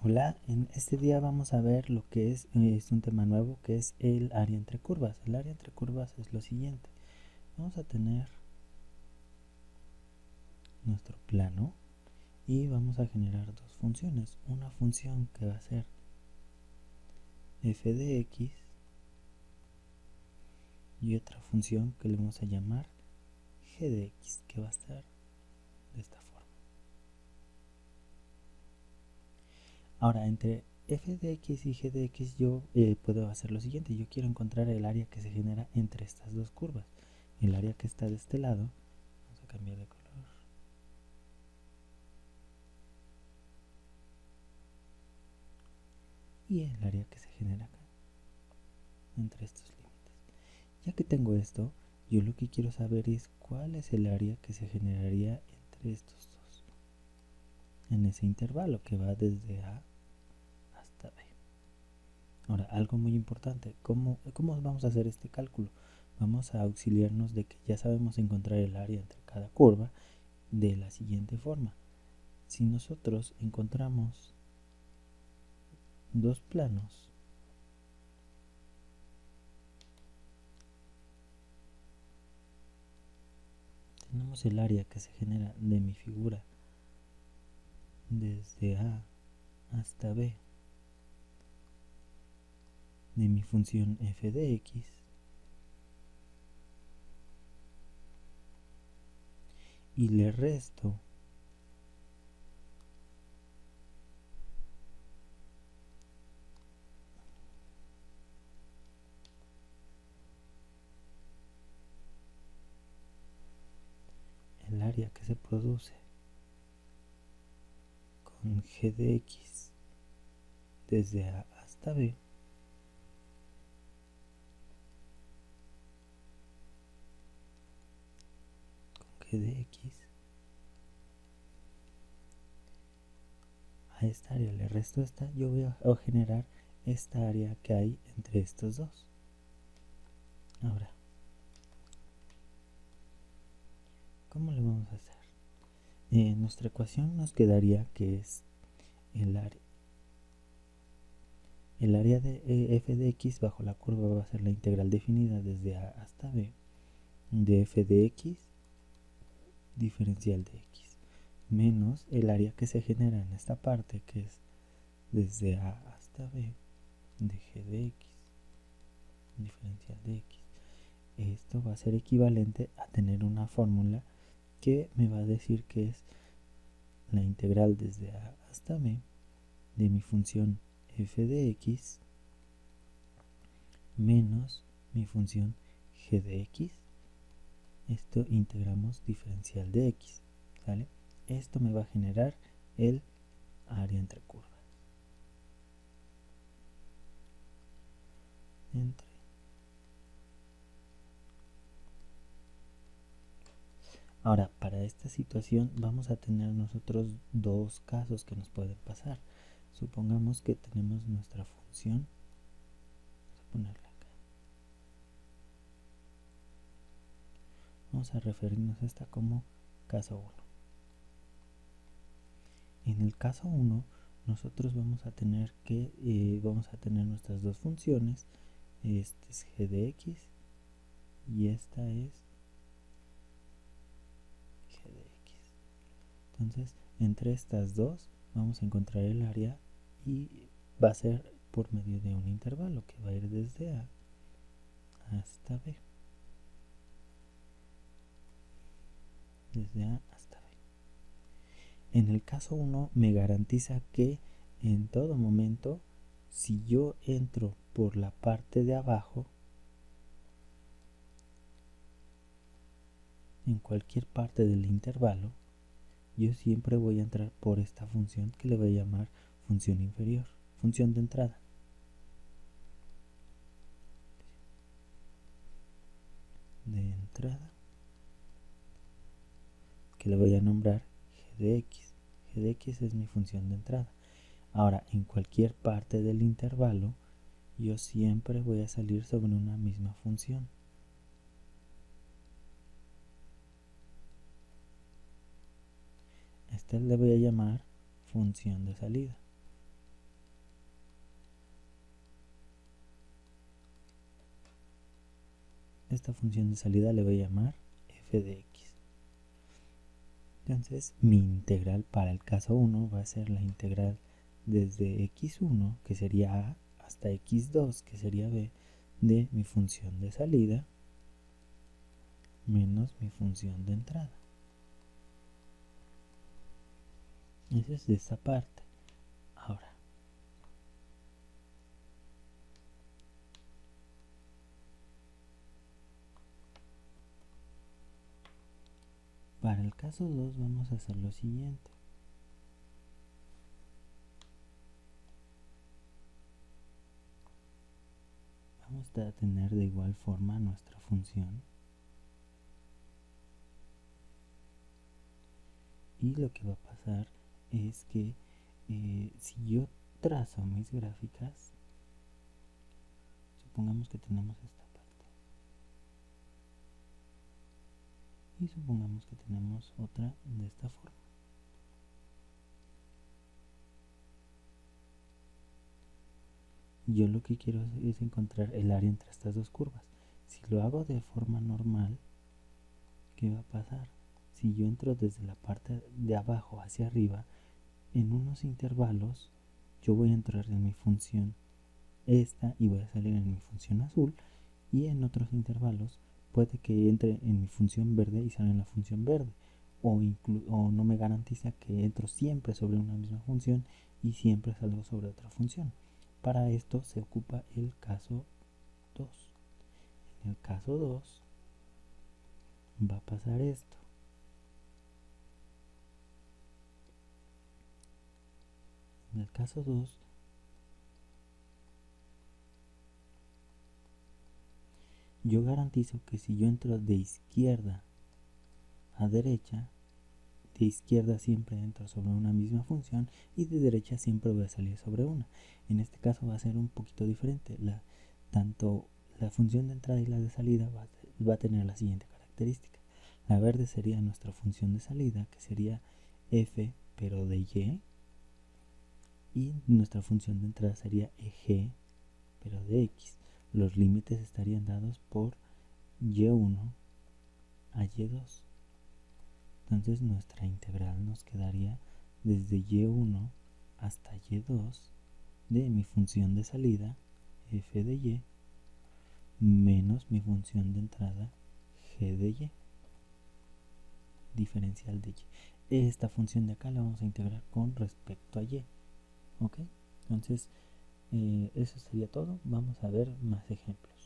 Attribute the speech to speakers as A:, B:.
A: Hola, en este día vamos a ver lo que es un tema nuevo que es el área entre curvas. El área entre curvas es lo siguiente. Vamos a tener nuestro plano y vamos a generar dos funciones. Una función que va a ser f de x y otra función que le vamos a llamar g de x, que va a estar de esta forma. Ahora, entre f de x y g de x yo puedo hacer lo siguiente. Yo quiero encontrar el área que se genera entre estas dos curvas. El área que está de este lado, vamos a cambiar de color, y el área que se genera acá entre estos límites. Ya que tengo esto, yo lo que quiero saber es cuál es el área que se generaría entre estos dos en ese intervalo que va desde A hasta B. Ahora, algo muy importante, ¿cómo vamos a hacer este cálculo? Vamos a auxiliarnos de que ya sabemos encontrar el área entre cada curva de la siguiente forma. Si nosotros encontramos dos planos tenemos el área que se genera de mi figura desde A hasta B de mi función f de x y le resto el área que se produce con g de x desde A hasta B, con g de x, a esta área le resto esta, yo voy a generar esta área que hay entre estos dos. Ahora, ¿cómo le vamos a hacer? Nuestra ecuación nos quedaría que es el área de f de x bajo la curva va a ser la integral definida desde A hasta B de f de x diferencial de x menos el área que se genera en esta parte que es desde A hasta B de g de x diferencial de x. Esto va a ser equivalente a tener una fórmula que me va a decir que es la integral desde A hasta B de mi función f de x menos mi función g de x. Esto integramos diferencial de x, ¿sale? Esto me va a generar el área entre curvas. Ahora, para esta situación vamos a tener nosotros dos casos que nos pueden pasar. Supongamos que tenemos nuestra función, vamos a ponerla acá. Vamos a referirnos a esta como caso 1. En el caso 1, nosotros vamos a tener nuestras dos funciones. Este es g de x y esta es g de x. Entonces, entre estas dos vamos a encontrar el área y va a ser por medio de un intervalo que va a ir desde A hasta B. Desde A hasta B. En el caso 1 me garantiza que en todo momento, si yo entro por la parte de abajo, en cualquier parte del intervalo, yo siempre voy a entrar por esta función que le voy a llamar función inferior, función de entrada. Que le voy a nombrar g de x. G de x es mi función de entrada. Ahora, en cualquier parte del intervalo, yo siempre voy a salir sobre una misma función. Esta le voy a llamar función de salida. esta función de salida le voy a llamar f de x. Entonces mi integral para el caso 1 va a ser la integral desde x1, que sería a, hasta x2, que sería b, de mi función de salida menos mi función de entrada. Eso es de esta parte. Ahora, para el caso 2 vamos a hacer lo siguiente. Vamos a tener de igual forma nuestra función. Y lo que va a pasar es que si yo trazo mis gráficas, supongamos que tenemos esta parte. Y supongamos que tenemos otra de esta forma. Yo lo que quiero es encontrar el área entre estas dos curvas. Si lo hago de forma normal, ¿qué va a pasar? Si yo entro desde la parte de abajo hacia arriba, en unos intervalos yo voy a entrar en mi función esta y voy a salir en mi función azul, y en otros intervalos puede que entre en mi función verde y salga en la función verde, o no me garantiza que entro siempre sobre una misma función y siempre salgo sobre otra función. Para esto se ocupa el caso 2. En el caso 2 va a pasar esto. En el caso 2 yo garantizo que si yo entro de izquierda a derecha, de izquierda siempre entro sobre una misma función y de derecha siempre voy a salir sobre una. En este caso va a ser un poquito diferente. Tanto la función de entrada y la de salida va a tener la siguiente característica. La verde sería nuestra función de salida, que sería f pero de y nuestra función de entrada sería g pero de x. Los límites estarían dados por y1 a y2. Entonces nuestra integral nos quedaría desde y1 hasta y2 de mi función de salida f de y menos mi función de entrada g de y, diferencial de y. Esta función de acá la vamos a integrar con respecto a y. ¿Ok? Entonces eso sería todo. Vamos a ver más ejemplos.